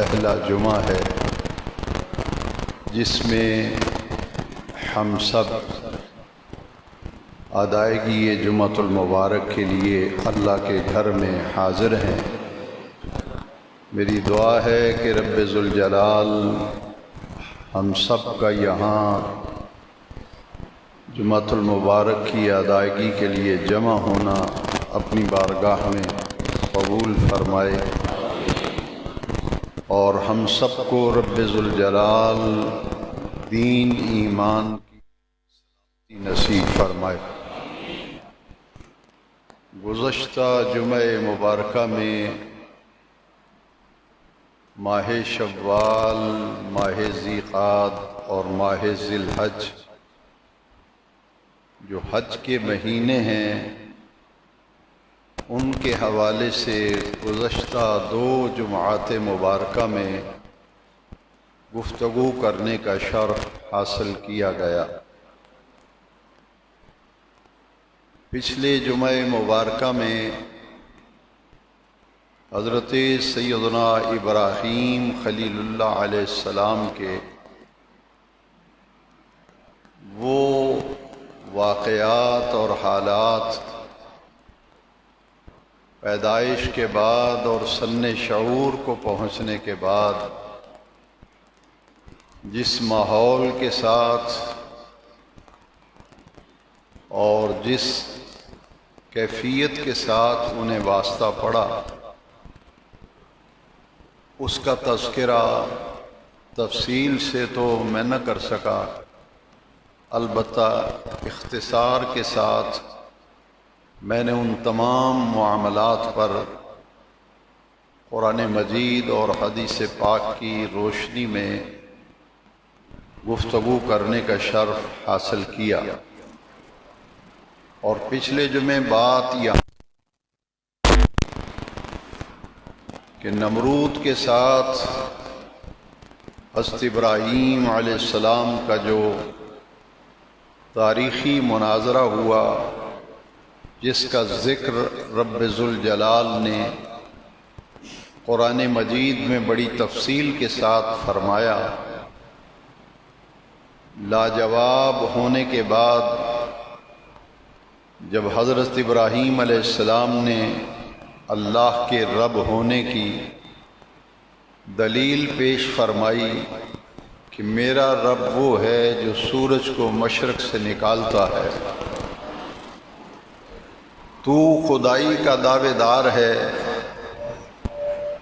پہلا جمعہ ہے جس میں ہم سب ادائیگی یہ جمعۃ المبارک کے لیے اللہ کے گھر میں حاضر ہیں۔ میری دعا ہے کہ رب ذوالجلال ہم سب کا یہاں جمعۃ المبارک کی ادائیگی کے لیے جمع ہونا اپنی بارگاہ میں قبول فرمائے، اور ہم سب کو رب ذوالجلال دین ایمان کی نصیب فرمائے۔ گزشتہ جمعہ مبارکہ میں ماہ شوال، ماہ ذیقعد اور ماہ ذی الحج جو حج کے مہینے ہیں ان کے حوالے سے گزشتہ 2 جمعات مبارکہ میں گفتگو کرنے کا شرف حاصل کیا گیا۔ پچھلے جمعہ مبارکہ میں حضرت سیدنا ابراہیم خلیل اللہ علیہ السلام کے وہ واقعات اور حالات پیدائش کے بعد اور سن شعور کو پہنچنے کے بعد جس ماحول کے ساتھ اور جس کیفیت کے ساتھ انہیں واسطہ پڑا، اس کا تذکرہ تفصیل سے تو میں نہ کر سکا، البتہ اختصار کے ساتھ میں نے ان تمام معاملات پر قرآن مجید اور حدیث پاک کی روشنی میں گفتگو کرنے کا شرف حاصل کیا۔ اور پچھلے جمعے بات یہ کہ نمرود کے ساتھ حضرت ابراہیم علیہ السلام کا جو تاریخی مناظرہ ہوا، جس کا ذکر رب ذوالجلال نے قرآن مجید میں بڑی تفصیل کے ساتھ فرمایا، لاجواب ہونے کے بعد جب حضرت ابراہیم علیہ السلام نے اللہ کے رب ہونے کی دلیل پیش فرمائی کہ میرا رب وہ ہے جو سورج کو مشرق سے نکالتا ہے، تو خدائی کا دعوے دار ہے،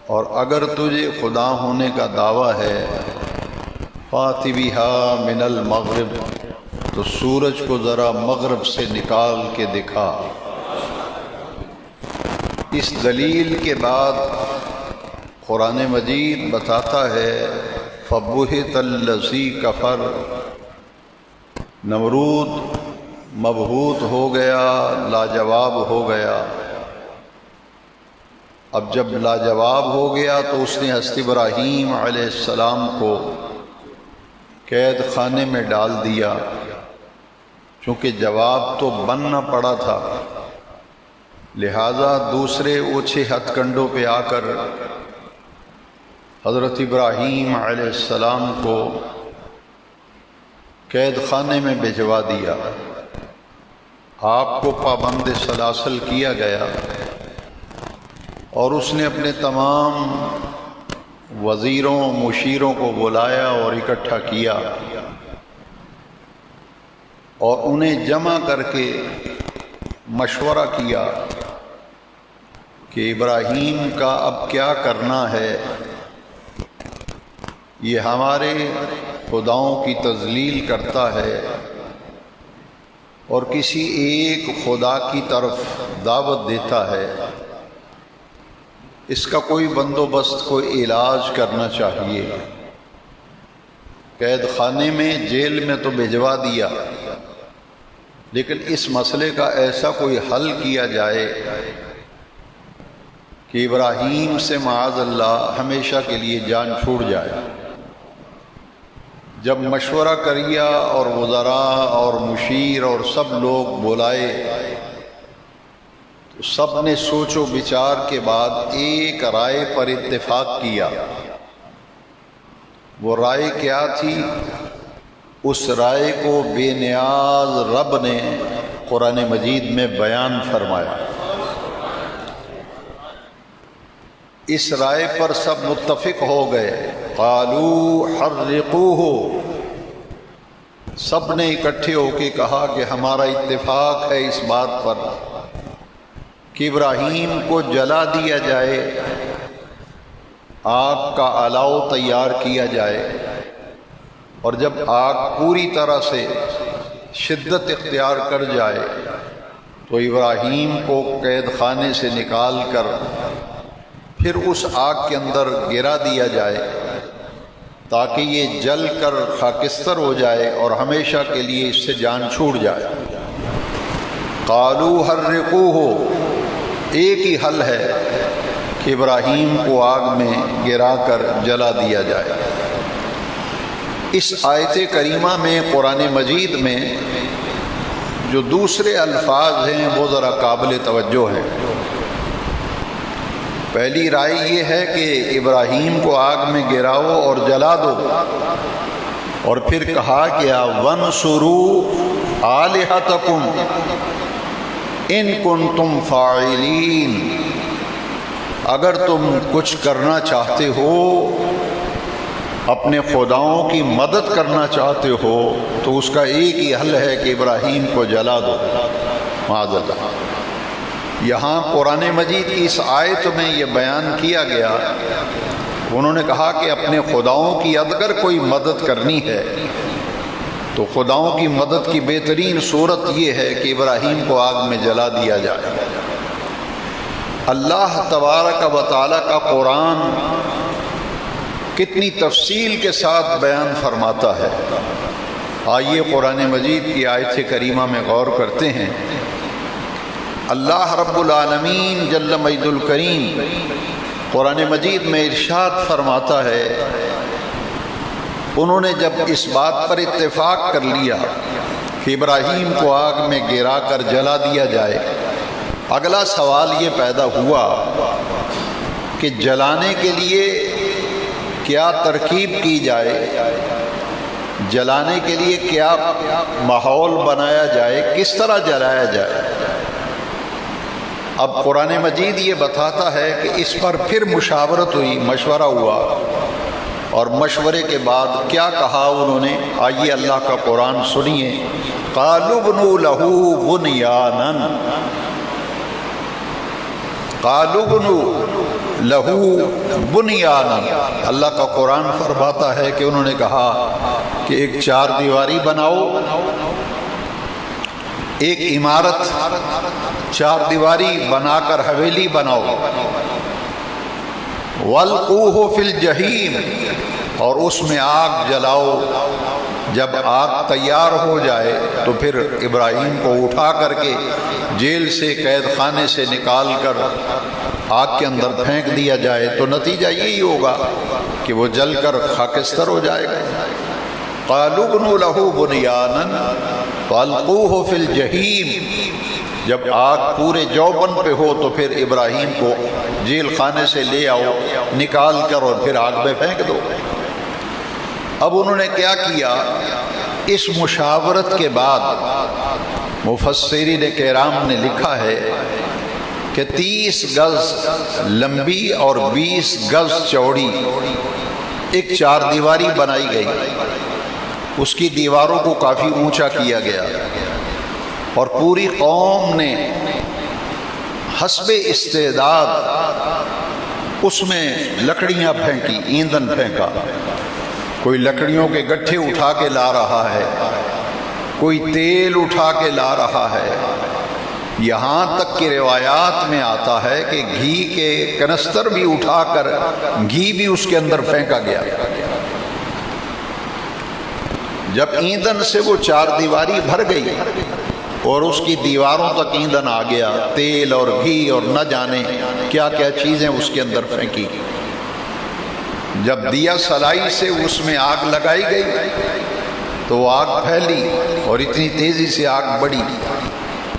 اور اگر تجھے خدا ہونے کا دعویٰ ہے فَأْتِ بِهَا مِنَ الْمَغْرِبِ، تو سورج کو ذرا مغرب سے نکال کے دکھا۔ اس دلیل کے بعد قرآن مجید بتاتا ہے فَبُہِتَ الَّذِي كَفَرَ، نمرود مبہوت ہو گیا، لاجواب ہو گیا۔ اب جب لاجواب ہو گیا تو اس نے حضرت ابراہیم علیہ السلام کو قید خانے میں ڈال دیا، چونکہ جواب تو بننا پڑا تھا، لہذا دوسرے اوچھے ہتھ کنڈوں پہ آ کر حضرت ابراہیم علیہ السلام کو قید خانے میں بھجوا دیا، آپ کو پابند سلاسل کیا گیا، اور اس نے اپنے تمام وزیروں مشیروں کو بلایا اور اکٹھا کیا، اور انہیں جمع کر کے مشورہ کیا کہ ابراہیم کا اب کیا کرنا ہے، یہ ہمارے خداؤں کی تذلیل کرتا ہے اور کسی ایک خدا کی طرف دعوت دیتا ہے، اس کا کوئی بندوبست، کوئی علاج کرنا چاہیے۔ قید خانے میں، جیل میں تو بھجوا دیا، لیکن اس مسئلے کا ایسا کوئی حل کیا جائے کہ ابراہیم سے معاذ اللہ ہمیشہ کے لیے جان چھوٹ جائے۔ جب مشورہ کیا اور وزراء اور مشیر اور سب لوگ بلائے تو سب نے سوچ و بچار کے بعد ایک رائے پر اتفاق کیا وہ رائے کیا تھی؟ اس رائے کو بے نیاز رب نے قرآن مجید میں بیان فرمایا۔ اس رائے پر سب متفق ہو گئے، قالوا حرقوہ، سب نے اکٹھے ہو کے کہا کہ ہمارا اتفاق ہے اس بات پر کہ ابراہیم کو جلا دیا جائے، آگ کا الاؤ تیار کیا جائے، اور جب آگ پوری طرح سے شدت اختیار کر جائے تو ابراہیم کو قید خانے سے نکال کر پھر اس آگ کے اندر گرا دیا جائے تاکہ یہ جل کر خاکستر ہو جائے اور ہمیشہ کے لیے اس سے جان چھوٹ جائے۔ قالوا حرقوہ، ایک ہی حل ہے کہ ابراہیم کو آگ میں گرا کر جلا دیا جائے۔ اس آیت کریمہ میں قرآن مجید میں جو دوسرے الفاظ ہیں وہ ذرا قابل توجہ ہیں۔ پہلی رائے یہ ہے کہ ابراہیم کو آگ میں گراؤ اور جلا دو، اور پھر کہا کیا وَانصُرُوا آلِہَتَكُمْ إِن كُنتُمْ فَاعِلِينَ، اگر تم کچھ کرنا چاہتے ہو، اپنے خداؤں کی مدد کرنا چاہتے ہو، تو اس کا ایک ہی حل ہے کہ ابراہیم کو جلا دو۔ معاذ اللہ، یہاں قرآن مجید کی اس آیت میں یہ بیان کیا گیا، انہوں نے کہا کہ اپنے خداؤں کی اگر کوئی مدد کرنی ہے تو خداؤں کی مدد کی بہترین صورت یہ ہے کہ ابراہیم کو آگ میں جلا دیا جائے۔ اللہ تبارک و تعالی کا قرآن کتنی تفصیل کے ساتھ بیان فرماتا ہے۔ آئیے قرآن مجید کی آیت کریمہ میں غور کرتے ہیں۔ اللہ رب العالمین جل مجد الکریم قرآن مجید میں ارشاد فرماتا ہے، انہوں نے جب اس بات پر اتفاق کر لیا کہ ابراہیم کو آگ میں گرا کر جلا دیا جائے، اگلا سوال یہ پیدا ہوا کہ جلانے کے لیے کیا ترکیب کی جائے، جلانے کے لیے کیا ماحول بنایا جائے، کس طرح جلایا جائے۔ اب قرآن مجید یہ بتاتا ہے کہ اس پر پھر مشاورت ہوئی، مشورہ ہوا، اور مشورے کے بعد کیا کہا انہوں نے، آئیے اللہ کا قرآن سنیے۔ قالوا ابنوا لہ بنیانا، قالوا ابنوا لہ بنیانا، اللہ کا قرآن فرماتا ہے کہ انہوں نے کہا کہ ایک چار دیواری بناؤ، ایک عمارت چار دیواری بنا کر حویلی بناؤ، وَالْقُوهُ فِي الْجَحِيمِ، اور اس میں آگ جلاؤ، جب آگ تیار ہو جائے تو پھر ابراہیم کو اٹھا کر کے جیل سے قید خانے سے نکال کر آگ کے اندر پھینک دیا جائے، تو نتیجہ یہی ہوگا کہ وہ جل کر خاکستر ہو جائے گا۔ قالوا ابنوا لہ بنیانا فَالْقُوهُ فِي الْجَحِيمِ، جب آگ پورے جوبن پہ ہو تو پھر ابراہیم کو جیل خانے سے لے آؤ نکال کر، اور پھر آگ میں پھینک دو۔ اب انہوں نے کیا کیا، اس مشاورت کے بعد مفسرین کرام نے لکھا ہے کہ 30 گز لمبی اور 20 گز چوڑی ایک چار دیواری بنائی گئی، اس کی دیواروں کو کافی اونچا کیا گیا، اور پوری قوم نے حسب استعداد اس میں لکڑیاں پھینکی، ایندھن پھینکا، کوئی لکڑیوں کے گٹھے اٹھا کے لا رہا ہے، کوئی تیل اٹھا کے لا رہا ہے، یہاں تک کہ روایات میں آتا ہے کہ گھی کے کنستر بھی اٹھا کر گھی بھی اس کے اندر پھینکا گیا۔ جب ایندھن سے وہ چار دیواری بھر گئی اور اس کی دیواروں تک ایندھن آ گیا، تیل اور گھی اور نہ جانے کیا کیا چیزیں اس کے اندر پھینکی، جب دیا سلائی سے اس میں آگ لگائی گئی تو وہ آگ پھیلی اور اتنی تیزی سے آگ بڑھی۔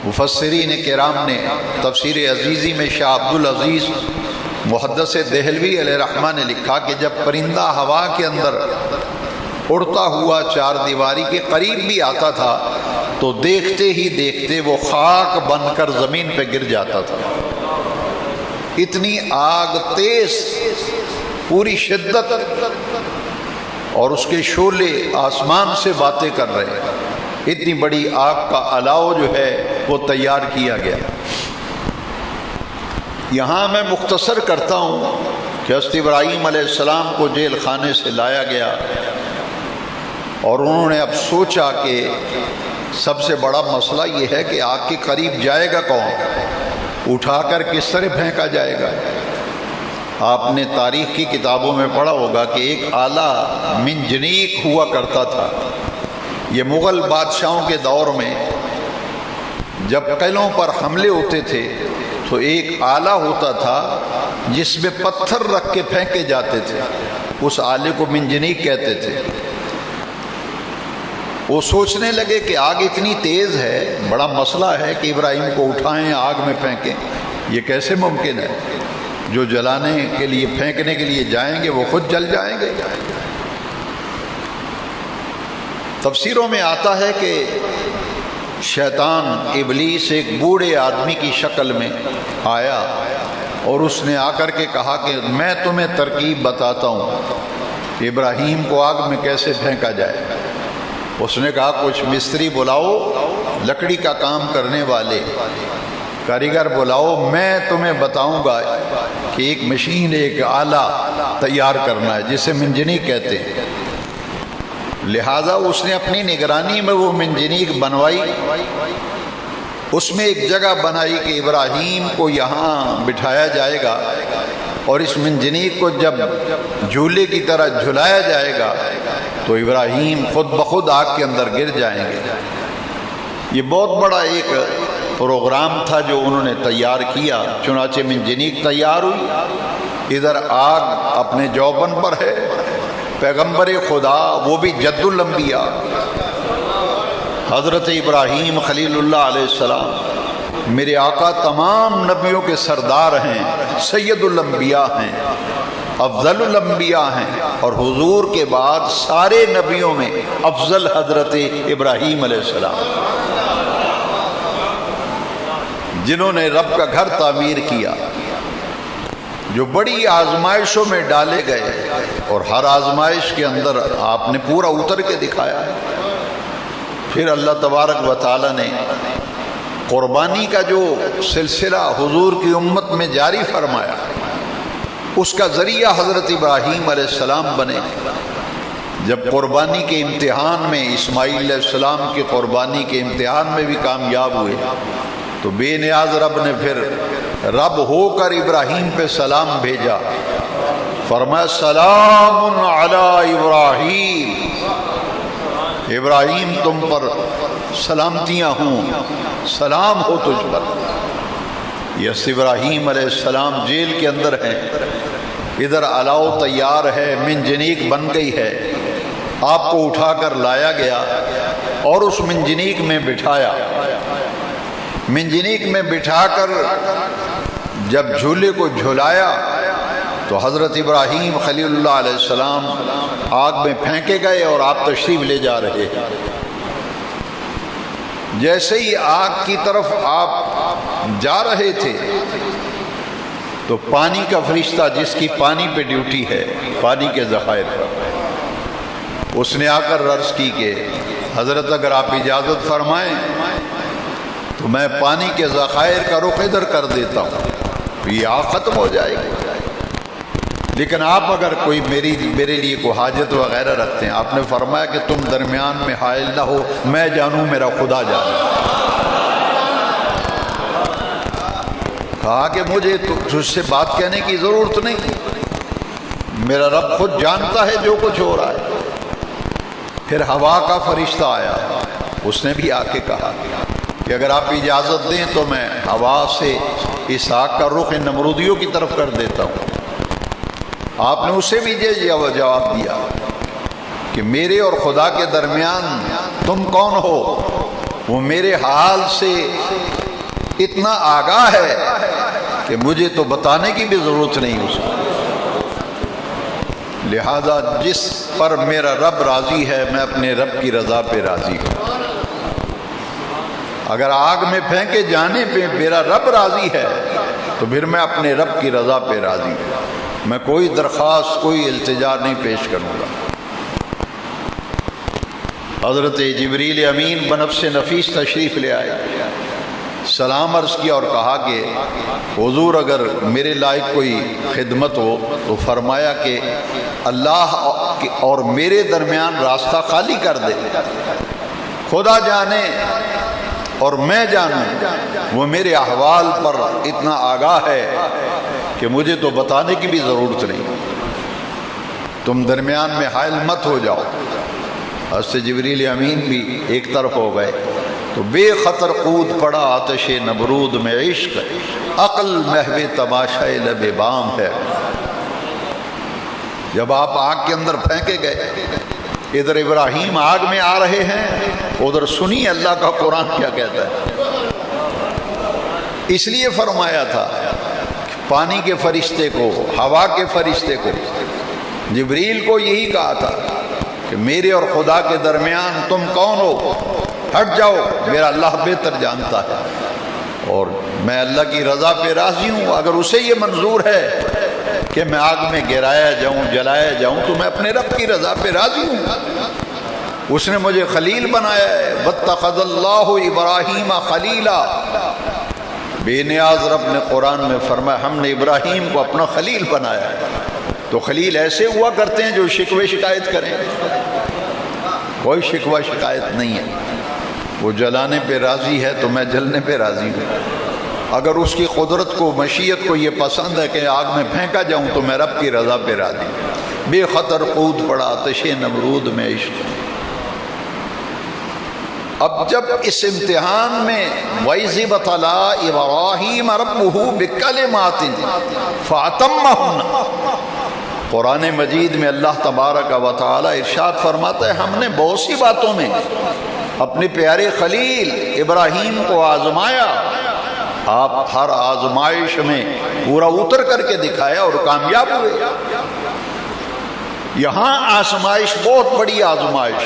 مفسرین کرام نے تفسیر عزیزی میں شاہ عبدالعزیز محدث دہلوی علیہ رحمہ نے لکھا کہ جب پرندہ ہوا کے اندر اڑتا ہوا چار دیواری کے قریب بھی آتا تھا تو دیکھتے ہی دیکھتے وہ خاک بن کر زمین پہ گر جاتا تھا۔ اتنی آگ تیز، پوری شدت، اور اس کے شعلے آسمان سے باتیں کر رہے ہیں۔ اتنی بڑی آگ کا الاؤ جو ہے وہ تیار کیا گیا۔ یہاں میں مختصر کرتا ہوں کہ حضرت ابراہیم علیہ السلام کو جیل خانے سے لایا گیا، اور انہوں نے اب سوچا کہ سب سے بڑا مسئلہ یہ ہے کہ آگ کے قریب جائے گا کون، اٹھا کر کس طرح پھینکا جائے گا۔ آپ نے تاریخ کی کتابوں میں پڑھا ہوگا کہ ایک آلہ منجنیق ہوا کرتا تھا۔ یہ مغل بادشاہوں کے دور میں جب قلعوں پر حملے ہوتے تھے تو ایک آلہ ہوتا تھا جس میں پتھر رکھ کے پھینکے جاتے تھے، اس آلے کو منجنیق کہتے تھے۔ وہ سوچنے لگے کہ آگ اتنی تیز ہے، بڑا مسئلہ ہے کہ ابراہیم کو اٹھائیں آگ میں پھینکیں، یہ کیسے ممکن ہے؟ جو جلانے کے لیے پھینکنے کے لیے جائیں گے وہ خود جل جائیں گے۔ تفسیروں میں آتا ہے کہ شیطان ابلیس ایک بوڑھے آدمی کی شکل میں آیا اور اس نے آ کر کے کہا کہ میں تمہیں ترکیب بتاتا ہوں کہ ابراہیم کو آگ میں کیسے پھینکا جائے۔ اس نے کہا کچھ مستری بلاؤ، لکڑی کا کام کرنے والے کاریگر بلاؤ، میں تمہیں بتاؤں گا کہ ایک مشین، ایک آلہ تیار کرنا ہے جسے منجنیق کہتے ہیں۔ لہذا اس نے اپنی نگرانی میں وہ منجنیق بنوائی، اس میں ایک جگہ بنائی کہ ابراہیم کو یہاں بٹھایا جائے گا، اور اس منجنیق کو جب جھولے کی طرح جھلایا جائے گا تو ابراہیم خود بخود آگ کے اندر گر جائیں گے۔ یہ بہت بڑا ایک پروگرام تھا جو انہوں نے تیار کیا۔ چنانچہ منجنیق تیار ہوئی، ادھر آگ اپنے جوبن پر ہے، پیغمبر خدا وہ بھی جد الانبیاء حضرت ابراہیم خلیل اللہ علیہ السلام، میرے آقا تمام نبیوں کے سردار ہیں، سید الانبیاء ہیں، افضل الانبیاء ہیں، اور حضور کے بعد سارے نبیوں میں افضل حضرت ابراہیم علیہ السلام، جنہوں نے رب کا گھر تعمیر کیا، جو بڑی آزمائشوں میں ڈالے گئے، اور ہر آزمائش کے اندر آپ نے پورا اتر کے دکھایا ہے۔ پھر اللہ تبارک و تعالی نے قربانی کا جو سلسلہ حضور کی امت میں جاری فرمایا، اس کا ذریعہ حضرت ابراہیم علیہ السلام بنے۔ جب قربانی کے امتحان میں اسماعیل علیہ السلام کی قربانی کے امتحان میں بھی کامیاب ہوئے تو بے نیاز رب نے پھر رب ہو کر ابراہیم پہ سلام بھیجا، فرمایا سلام علی ابراہیم، ابراہیم تم پر سلامتیاں ہوں، سلام ہو تجھ پر۔ یس ابراہیم علیہ السلام جیل کے اندر ہیں، ادھر الاؤ تیار ہے، منجنیق بن گئی ہے، آپ کو اٹھا کر لایا گیا اور اس منجنیق میں بٹھایا۔ منجنیق میں بٹھا کر جب جھولے کو جھلایا تو حضرت ابراہیم خلیل اللہ علیہ السلام آگ میں پھینکے گئے اور آپ تشریف لے جا رہے۔ جیسے ہی آگ کی طرف آپ جا رہے تھے تو پانی کا فرشتہ، جس کی پانی پہ ڈیوٹی ہے، پانی کے ذخائر پر، اس نے آ کر عرض کی کہ حضرت اگر آپ اجازت فرمائیں تو میں پانی کے ذخائر کا رخ ادھر کر دیتا ہوں، یہ آگ ختم ہو جائے گی، لیکن آپ اگر کوئی میرے لیے کوئی حاجت وغیرہ رکھتے ہیں۔ آپ نے فرمایا کہ تم درمیان میں حائل نہ ہو، میں جانوں میرا خدا جانے۔ کہا کہ مجھے تجھ سے بات کہنے کی ضرورت نہیں، میرا رب خود جانتا ہے جو کچھ ہو رہا ہے۔ پھر ہوا کا فرشتہ آیا، اس نے بھی آ کے کہا کہ اگر آپ اجازت دیں تو میں ہوا سے اس آگ کا رخ نمرودیوں کی طرف کر دیتا ہوں۔ آپ نے اسے بھی یہ جواب دیا کہ میرے اور خدا کے درمیان تم کون ہو؟ وہ میرے حال سے اتنا آگاہ ہے کہ کہ مجھے تو بتانے کی بھی ضرورت نہیں اس کو، لہذا جس پر میرا رب راضی ہے میں اپنے رب کی رضا پہ راضی ہوں۔ اگر آگ میں پھینکے جانے پہ میرا رب راضی ہے تو پھر میں اپنے رب کی رضا پہ راضی ہوں، میں کوئی درخواست کوئی التجا نہیں پیش کروں گا۔ حضرت جبریل امین بنفس نفیس تشریف لے آئے، سلام عرض کیا اور کہا کہ حضور اگر میرے لائق کوئی خدمت ہو تو فرمایا کہ اللہ اور میرے درمیان راستہ خالی کر دے، خدا جانے اور میں جانوں، وہ میرے احوال پر اتنا آگاہ ہے کہ مجھے تو بتانے کی بھی ضرورت نہیں، تم درمیان میں حائل مت ہو جاؤ۔ حضرت جبریل امین بھی ایک طرف ہو گئے تو بے خطر کود پڑا آتش نبرود میں عشق، عقل محو تماشائے لب بام ہے۔ جب آپ آگ کے اندر پھینکے گئے، ادھر ابراہیم آگ میں آ رہے ہیں، ادھر سنی اللہ کا قرآن کیا کہتا ہے۔ اس لیے فرمایا تھا پانی کے فرشتے کو، ہوا کے فرشتے کو، جبریل کو یہی کہا تھا کہ میرے اور خدا کے درمیان تم کون ہو، ہٹ جاؤ، میرا اللہ بہتر جانتا ہے اور میں اللہ کی رضا پہ راضی ہوں۔ اگر اسے یہ منظور ہے کہ میں آگ میں گرایا جاؤں، جلایا جاؤں، تو میں اپنے رب کی رضا پہ راضی ہوں۔ اس نے مجھے خلیل بنایا ہے، واتخذ اللہ ابراہیم خلیلا، بے نیاز رب نے قرآن میں فرمایا ہم نے ابراہیم کو اپنا خلیل بنایا ہے۔ تو خلیل ایسے ہوا کرتے ہیں جو شکوے شکایت کریں، کوئی شکوہ شکایت نہیں ہے، وہ جلانے پہ راضی ہے تو میں جلنے پہ راضی ہوں۔ اگر اس کی قدرت کو، مشیت کو یہ پسند ہے کہ آگ میں پھینکا جاؤں تو میں رب کی رضا پہ راضی ہوں۔ بے خطر کود پڑا آتش نمرود میں عشق۔ اب جب اس امتحان میں وَإِذِ ابْتَلَىٰ إِبْرَاهِيمَ رَبُّهُ بِكَلِمَاتٍ فَأَتَمَّهُنَّ، قرآن مجید میں اللہ تبارک و تعالی ارشاد فرماتا ہے ہم نے بہت سی باتوں میں اپنے پیارے خلیل ابراہیم کو آزمایا، آپ ہر آزمائش میں پورا اتر کر کے دکھایا اور کامیاب ہوئے۔ یہاں آزمائش بہت بڑی آزمائش،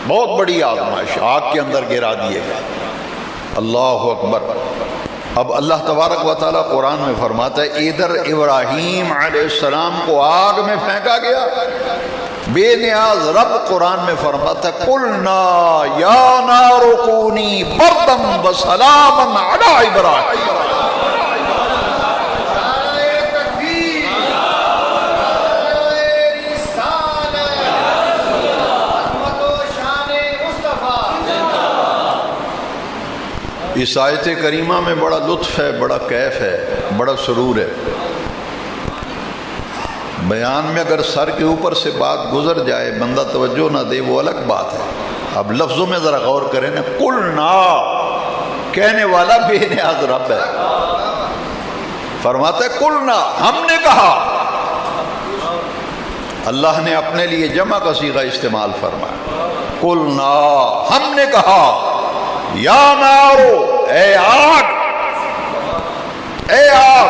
بہت بڑی آزمائش، آگ کے اندر گرا دیے گئے۔ اللہ اکبر۔ اب اللہ تبارک و تعالیٰ قرآن میں فرماتا ہے ادھر ابراہیم علیہ السلام کو آگ میں پھینکا گیا، بے نیاز رب قرآن میں فرماتا ہے قُلْنَا يَا نَارُ كُونِي بَرْدًا وَسَلَامًا عَلَىٰ إِبْرَاهِيمَ۔ اس آیت کریمہ میں بڑا لطف ہے، بڑا کیف ہے، بڑا سرور ہے۔ بیان میں اگر سر کے اوپر سے بات گزر جائے بندہ توجہ نہ دے وہ الگ بات ہے۔ اب لفظوں میں ذرا غور کریں نا، قلنا، کہنے والا بے نیاز رب ہے، فرماتا ہے قلنا، ہم نے کہا۔ اللہ نے اپنے لیے جمع کا صیغہ استعمال فرمایا، قلنا، ہم نے کہا، یا نارو، اے آگ، اے آگ،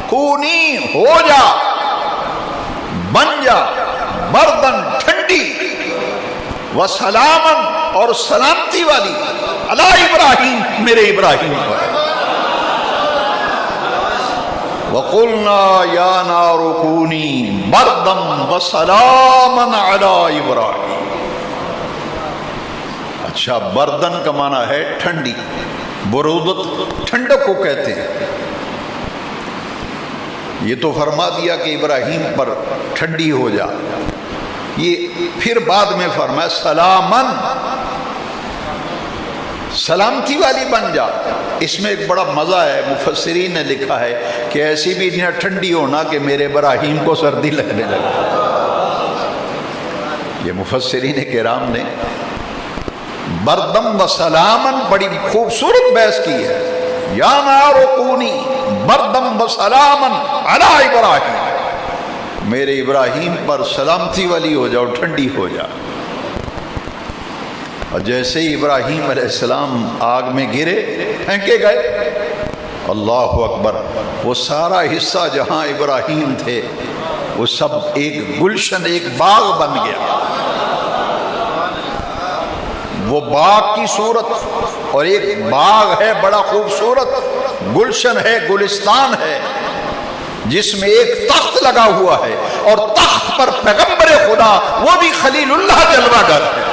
کونی، ہو جا، بن جا، بردن، ٹھنڈی، وسلامن، اور سلامتی والی، علی ابراہیم، میرے ابراہیم پر۔ وَقُلْنَا يَا نَارُ كُونِي بَرْدًا وَسَلَامًا عَلَىٰ إِبْرَاهِيمَ۔ اچھا، بردن کا معنی ہے ٹھنڈی، برودت ٹھنڈک کو کہتے ہیں۔ یہ تو فرما دیا کہ ابراہیم پر ٹھنڈی ہو جا، یہ پھر بعد میں فرمایا سلامن، سلامتی والی بن جا۔ اس میں ایک بڑا مزہ ہے، مفسرین نے لکھا ہے کہ ایسی بھی نہ ٹھنڈی ہونا کہ میرے ابراہیم کو سردی لگنے لگے۔ یہ مفسرین کرام نے بردم و سلامن بڑی خوبصورت بحث کی ہے۔ یا نار کونی بردم و سلامن علی ابراہیم، میرے ابراہیم پر سلامتی والی ہو جاؤ، ٹھنڈی ہو جا۔ اور جیسے ہی ابراہیم علیہ السلام آگ میں گرے، پھینکے گئے، اللہ اکبر. وہ سارا حصہ جہاں ابراہیم تھے وہ سب ایک گلشن، ایک باغ بن گیا. وہ باغ کی صورت، اور ایک باغ ہے بڑا خوبصورت، گلشن ہے، گلستان ہے، جس میں ایک تخت لگا ہوا ہے، اور تخت پر پیغمبر خدا، وہ بھی خلیل اللہ جلوہ گر ہے.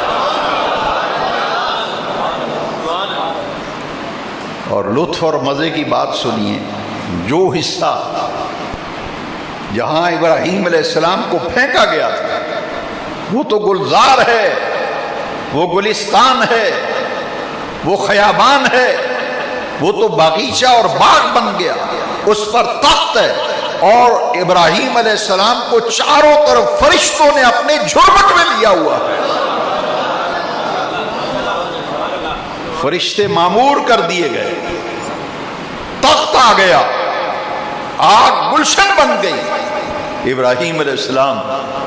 اور لطف اور مزے کی بات سنیے، جو حصہ جہاں ابراہیم علیہ السلام کو پھینکا گیا تھا وہ تو گلزار ہے، وہ گلستان ہے، وہ خیابان ہے، وہ تو باغیچہ اور باغ بن گیا. اس پر تخت ہے، اور ابراہیم علیہ السلام کو چاروں طرف فرشتوں نے اپنے جھرمٹ میں لیا ہوا ہے. فرشتے معمور کر دیے گئے، تخت آ گیا، آگ گلشن بن گئی. ابراہیم علیہ السلام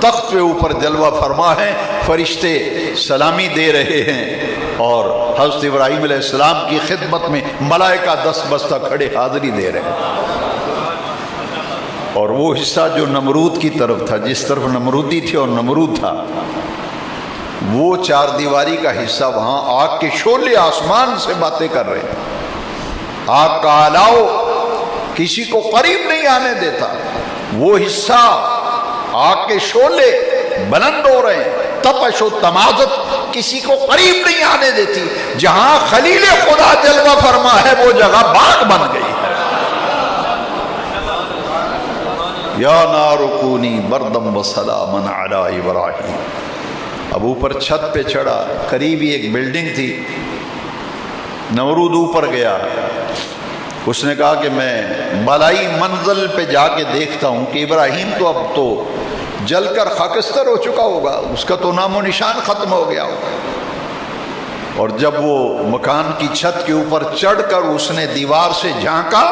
تخت پہ اوپر جلوہ فرما ہے، فرشتے سلامی دے رہے ہیں، اور حضرت ابراہیم علیہ السلام کی خدمت میں ملائکہ دست بستہ کھڑے حاضری دے رہے ہیں. اور وہ حصہ جو نمرود کی طرف تھا، جس طرف نمرودی تھی اور نمرود تھا، وہ چار دیواری کا حصہ، وہاں آگ کے شعلے آسمان سے باتیں کر رہے ہیں. آگ کا الاؤ کسی کو قریب نہیں آنے دیتا. وہ حصہ آگ کے شعلے بلند ہو رہے ہیں، تپش و تمازت کسی کو قریب نہیں آنے دیتی. جہاں خلیل خدا جلوہ فرما ہے وہ جگہ باغ بن گئی ہے. یا نار کونی بردم و سلاما علی ابراہیم. اب اوپر چھت پہ چڑھا، قریب ہی ایک بلڈنگ تھی. نمرود اوپر گیا، اس نے کہا کہ میں بالائی منزل پہ جا کے دیکھتا ہوں کہ ابراہیم تو اب تو جل کر خاکستر ہو چکا ہوگا، اس کا تو نام و نشان ختم ہو گیا ہوگا. اور جب وہ مکان کی چھت کے اوپر چڑھ کر اس نے دیوار سے جھانکا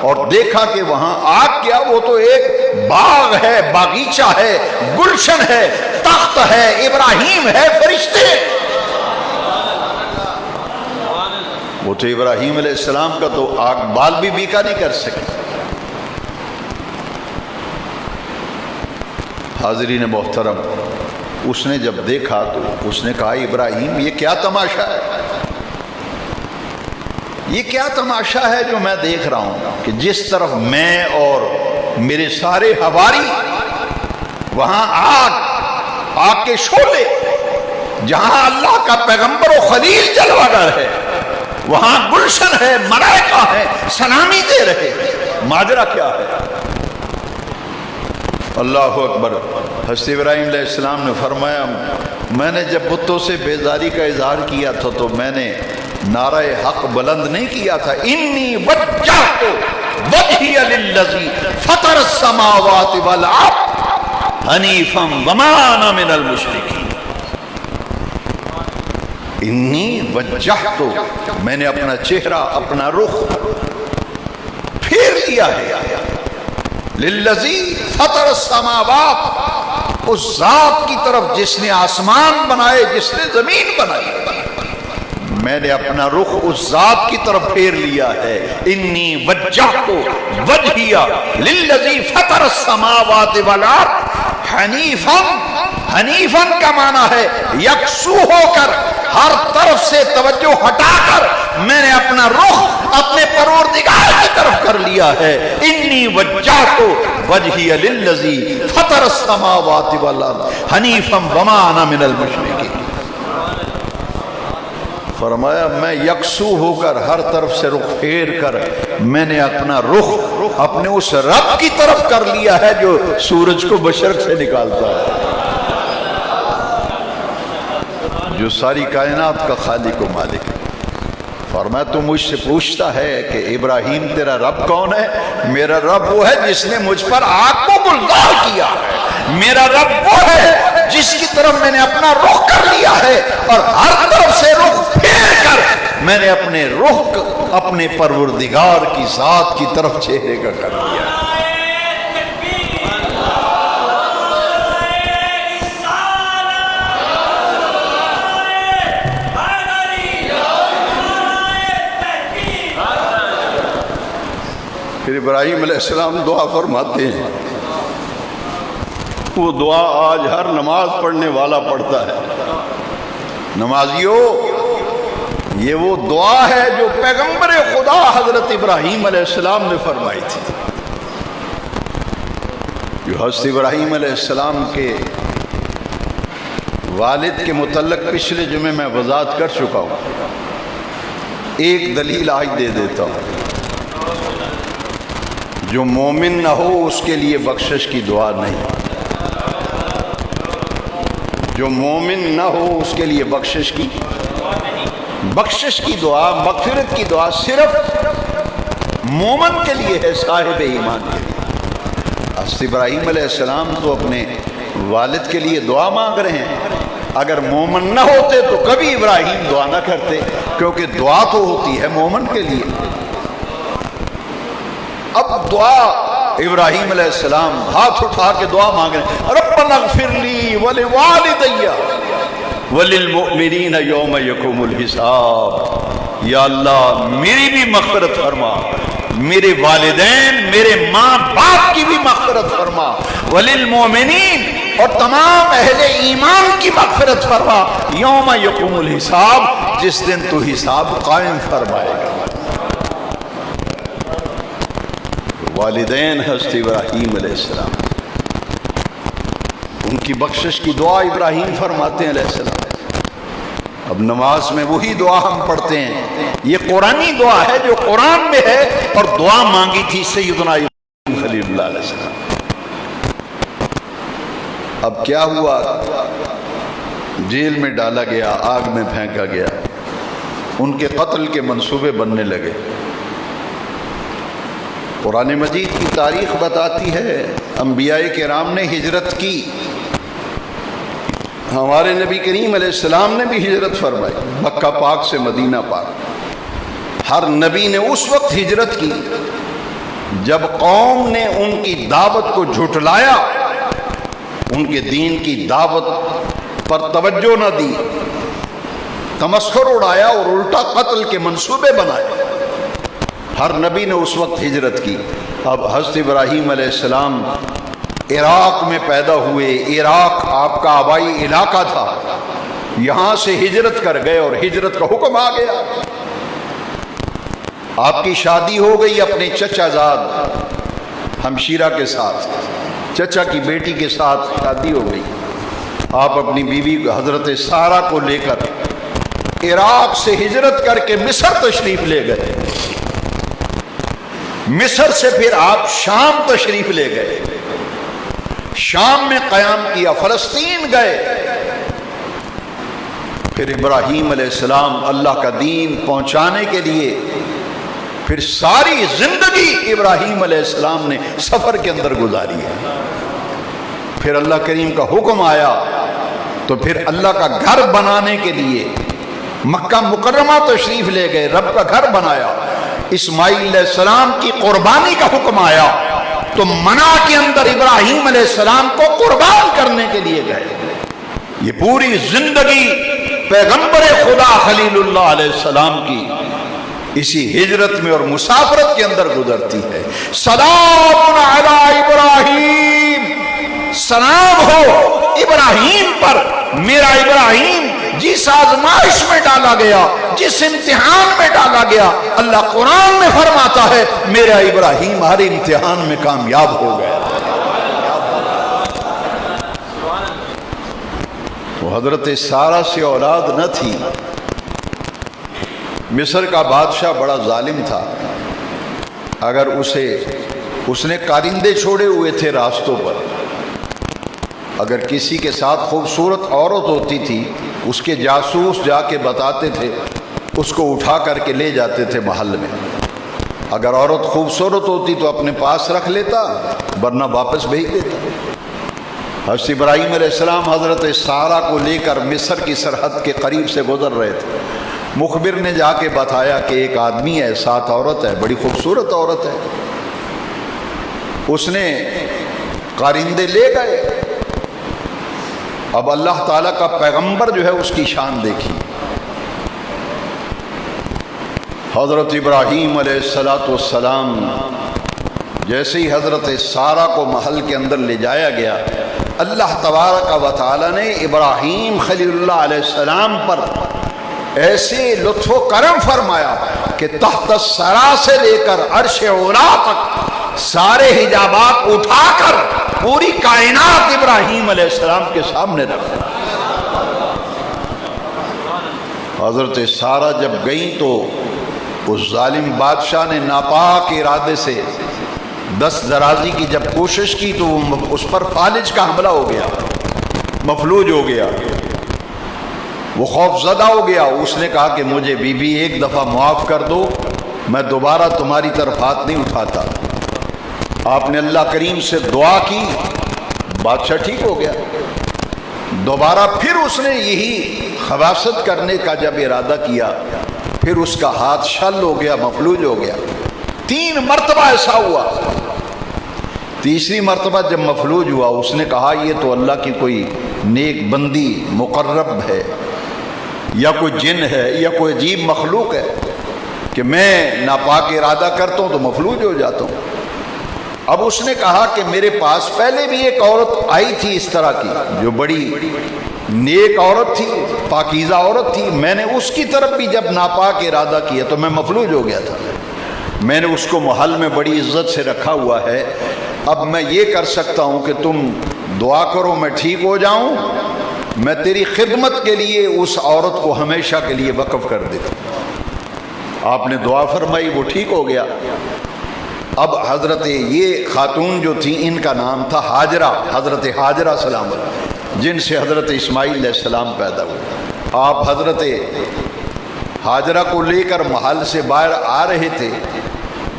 اور دیکھا کہ وہاں آگ کیا، وہ تو ایک باغ ہے، باغیچہ ہے، گلشن ہے، تخت ہے، ابراہیم ہے، فرشتے. وہ تو ابراہیم علیہ السلام کا تو آگ بال بھی بیکا نہیں کر سکے. حاضرین محترم، اس نے جب دیکھا تو اس نے کہا ابراہیم یہ کیا تماشا ہے، یہ کیا تماشا ہے جو میں دیکھ رہا ہوں کہ جس طرف میں اور میرے سارے حواری، وہاں آگ کے شعلے، جہاں اللہ کا پیغمبر و خلیل جلوہ گر ہے، وہاں گلشن ہے، ملائکہ ہے، سلامی دے رہے ہیں. ماجرا کیا ہے؟ اللہ اکبر. حضرت ابراہیم علیہ السلام نے فرمایا میں نے جب بتوں سے بیزاری کا اظہار کیا تھا تو میں نے نعرہ حق بلند نہیں کیا تھا. انی وجہت وجہی للذی فطر السماوات والارض حنیفا وما انا من المشرکین. انی وجہت، میں نے اپنا چہرہ، اپنا رخ پھیر لیا ہے للذی فطر السماوات، اس ذات کی طرف جس نے آسمان بنائے، جس نے زمین بنائی. میں نے اپنا رخ اس ذات کی طرف پھیر لیا ہے. انی وجہت وجہی للذی فطر السماوات والارض حنیفا. حنیفا کا معنی ہے یکسو ہو کر، ہر طرف سے توجہ ہٹا کر میں نے اپنا رخ اپنے پروردگار کی طرف کر لیا ہے. انی وجہت وجہی للذی فطر السماوات والارض حنیفا وما انا من المشرکین. فرمایا میں یکسو ہو کر، ہر طرف سے رخ پھیر کر میں نے اپنا رخ اپنے اس رب کی طرف کر لیا ہے جو سورج کو مشرق سے نکالتا ہے، جو ساری کائنات کا خالق و مالک ہے. فرمایا تو مجھ سے پوچھتا ہے کہ ابراہیم تیرا رب کون ہے؟ میرا رب وہ ہے جس نے مجھ پر آگ کو گلزار کیا ہے. میرا رب وہ ہے جس کی طرف میں نے اپنا رخ کر لیا ہے، اور ہر طرف سے رخ پھیر کر میں نے اپنے رخ اپنے پروردگار کی ذات کی طرف چہرے کا کر لیا. ابراہیم علیہ السلام دعا فرماتے ہیں، وہ دعا آج ہر نماز پڑھنے والا پڑھتا ہے۔ نمازیوں، یہ وہ دعا ہے جو پیغمبر خدا حضرت ابراہیم علیہ السلام نے فرمائی تھی، جو حضرت ابراہیم علیہ السلام کے والد کے متعلق پچھلے جمعے میں وضاحت کر چکا ہوں۔ ایک دلیل آج دے دیتا ہوں، جو مومن نہ ہو اس کے لیے بخشش کی دعا نہیں، جو مومن نہ ہو اس کے لیے بخشش کی دعا، مغفرت کی دعا صرف مومن کے لیے ہے، صاحب ایمان کے لیے۔ حضرت ابراہیم علیہ السلام تو اپنے والد کے لیے دعا مانگ رہے ہیں، اگر مومن نہ ہوتے تو کبھی ابراہیم دعا نہ کرتے، کیونکہ دعا تو ہوتی ہے مومن کے لیے۔ اب دعا ابراہیم علیہ السلام ہاتھ اٹھا کے دعا مانگ رہے ہیں، ربنا اغفر لی ولوالدی وللمؤمنین یوم یقوم الحساب، یا اللہ میری بھی مغفرت فرما، میرے والدین، میرے ماں باپ کی بھی مغفرت فرما، وللمؤمنین، اور تمام اہل ایمان کی مغفرت فرما، یوم یقوم الحساب، جس دن تو حساب قائم فرمائے گا۔ والدین حضرت ابراہیم علیہ السلام، ان کی بخشش کی دعا ابراہیم فرماتے ہیں علیہ السلام۔ اب نماز میں وہی دعا ہم پڑھتے ہیں، یہ قرآنی دعا ہے جو قرآن میں ہے، اور دعا مانگی تھی سیدنا ابراہیم خلیل اللہ علیہ السلام۔ اب کیا ہوا؟ جیل میں ڈالا گیا، آگ میں پھینکا گیا، ان کے قتل کے منصوبے بننے لگے۔ قرآن مجید کی تاریخ بتاتی ہے انبیاء کرام نے ہجرت کی، ہمارے نبی کریم علیہ السلام نے بھی ہجرت فرمائی، مکہ پاک سے مدینہ پاک۔ ہر نبی نے اس وقت ہجرت کی جب قوم نے ان کی دعوت کو جھٹلایا، ان کے دین کی دعوت پر توجہ نہ دی، تمسخر اڑایا اور الٹا قتل کے منصوبے بنائے۔ ہر نبی نے اس وقت ہجرت کی۔ اب حضرت ابراہیم علیہ السلام عراق میں پیدا ہوئے، عراق آپ کا آبائی علاقہ تھا، یہاں سے ہجرت کر گئے اور ہجرت کا حکم آ گیا۔ آپ کی شادی ہو گئی اپنے چچا زاد ہمشیرہ کے ساتھ، چچا کی بیٹی کے ساتھ شادی ہو گئی۔ آپ اپنی بیوی حضرت سارہ کو لے کر عراق سے ہجرت کر کے مصر تشریف لے گئے، مصر سے پھر آپ شام تشریف لے گئے، شام میں قیام کیا، فلسطین گئے، پھر ابراہیم علیہ السلام اللہ کا دین پہنچانے کے لیے پھر ساری زندگی ابراہیم علیہ السلام نے سفر کے اندر گزاری ہے۔ پھر اللہ کریم کا حکم آیا تو پھر اللہ کا گھر بنانے کے لیے مکہ مکرمہ تشریف لے گئے، رب کا گھر بنایا۔ اسماعیل علیہ السلام کی قربانی کا حکم آیا تو منع کے اندر ابراہیم علیہ السلام کو قربان کرنے کے لیے گئے۔ یہ پوری زندگی پیغمبر خدا خلیل اللہ علیہ السلام کی اسی ہجرت میں اور مسافرت کے اندر گزرتی ہے۔ سلام علی ابراہیم، سلام ہو ابراہیم پر، میرا ابراہیم جس آزمائش میں ڈالا گیا، جس امتحان میں ڈالا گیا، اللہ قرآن میں فرماتا ہے میرا ابراہیم ہر امتحان میں کامیاب ہو گیا۔ وہ حضرت سارہ سے اولاد نہ تھی۔ مصر کا بادشاہ بڑا ظالم تھا، اگر اس نے کارندے چھوڑے ہوئے تھے راستوں پر، اگر کسی کے ساتھ خوبصورت عورت ہوتی تھی اس کے جاسوس جا کے بتاتے تھے، اس کو اٹھا کر کے لے جاتے تھے محل میں۔ اگر عورت خوبصورت ہوتی تو اپنے پاس رکھ لیتا، ورنہ واپس بھیج دیتا۔ حضرت ابراہیم علیہ السلام حضرت سارہ کو لے کر مصر کی سرحد کے قریب سے گزر رہے تھے، مخبر نے جا کے بتایا کہ ایک آدمی ہے، ساتھ عورت ہے، بڑی خوبصورت عورت ہے۔ اس نے کارندے لے گئے۔ اب اللہ تعالیٰ کا پیغمبر جو ہے اس کی شان دیکھی۔ حضرت ابراہیم علیہ السلام جیسے ہی حضرت سارہ کو محل کے اندر لے جایا گیا، اللہ تبارک و تعالی نے ابراہیم خلیل اللہ علیہ السلام پر ایسے لطف و کرم فرمایا کہ تحت الثری سے لے کر عرش اولا تک سارے حجابات اٹھا کر پوری کائنات ابراہیم علیہ السلام کے سامنے رکھا۔ حضرت سارہ جب گئیں تو اس ظالم بادشاہ نے ناپاک ارادے سے دست درازی کی جب کوشش کی تو اس پر فالج کا حملہ ہو گیا، مفلوج ہو گیا، وہ خوف زدہ ہو گیا۔ اس نے کہا کہ مجھے بی بی ایک دفعہ معاف کر دو، میں دوبارہ تمہاری طرف ہاتھ نہیں اٹھاتا۔ آپ نے اللہ کریم سے دعا کی، بادشاہ ٹھیک ہو گیا۔ دوبارہ پھر اس نے یہی خباثت کرنے کا جب ارادہ کیا، پھر اس کا ہاتھ شل ہو گیا، مفلوج ہو گیا۔ 3 مرتبہ ایسا ہوا۔ تیسری مرتبہ جب مفلوج ہوا، اس نے کہا یہ تو اللہ کی کوئی نیک بندی مقرب ہے، یا کوئی جن ہے، یا کوئی عجیب مخلوق ہے کہ میں ناپاک ارادہ کرتا ہوں تو مفلوج ہو جاتا ہوں۔ اب اس نے کہا کہ میرے پاس پہلے بھی ایک عورت آئی تھی اس طرح کی، جو بڑی نیک عورت تھی، پاکیزہ عورت تھی، میں نے اس کی طرف بھی جب ناپاک ارادہ کیا تو میں مفلوج ہو گیا تھا۔ میں نے اس کو محل میں بڑی عزت سے رکھا ہوا ہے، اب میں یہ کر سکتا ہوں کہ تم دعا کرو میں ٹھیک ہو جاؤں، میں تیری خدمت کے لیے اس عورت کو ہمیشہ کے لیے وقف کر دیتا ہوں۔ آپ نے دعا فرمائی، وہ ٹھیک ہو گیا۔ اب حضرت یہ خاتون جو تھی ان کا نام تھا ہاجرہ، حضرت ہاجرہ سلام اللہ، جن سے حضرت اسماعیل علیہ السلام پیدا ہوئے۔ آپ حضرت ہاجرہ کو لے کر محل سے باہر آ رہے تھے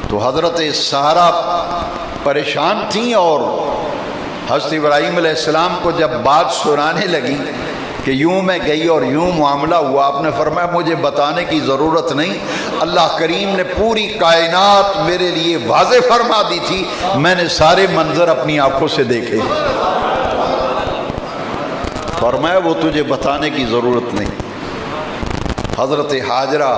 تو حضرت سارہ پریشان تھیں، اور حضرت ابراہیم علیہ السلام کو جب بات سنانے لگی کہ یوں میں گئی اور یوں معاملہ ہوا، آپ نے فرمایا مجھے بتانے کی ضرورت نہیں، اللہ کریم نے پوری کائنات میرے لیے واضح فرما دی تھی، میں نے سارے منظر اپنی آنکھوں سے دیکھے۔ فرمایا وہ تجھے بتانے کی ضرورت نہیں۔ حضرت ہاجرہ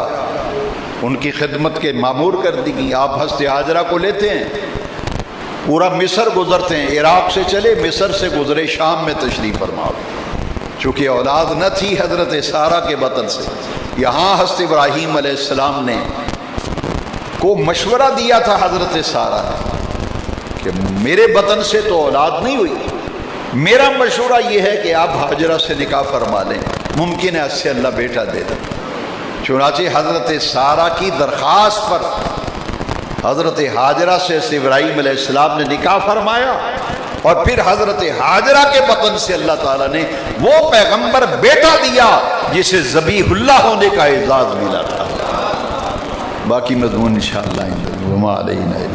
ان کی خدمت کے مامور کر دی گئی۔ آپ حضرت ہاجرہ کو لیتے ہیں، پورا مصر گزرتے ہیں، عراق سے چلے مصر سے گزرے، شام میں تشریف فرما۔ چونکہ اولاد نہ تھی حضرت سارہ کے بطن سے، یہاں حضرت ابراہیم علیہ السلام نے کو مشورہ دیا تھا حضرت سارہ کہ میرے بطن سے تو اولاد نہیں ہوئی، میرا مشورہ یہ ہے کہ آپ ہاجرہ سے نکاح فرما لیں، ممکن ہے اس سے اللہ بیٹا دے دے۔ چنانچہ حضرت سارہ کی درخواست پر حضرت ہاجرہ سے ابراہیم علیہ السلام نے نکاح فرمایا، اور پھر حضرت ہاجرہ کے بطن سے اللہ تعالیٰ نے وہ پیغمبر بیٹا دیا جسے ذبیح اللہ ہونے کا اعزاز ملا تھا۔ باقی مضمون انشاءاللہ وما علینا۔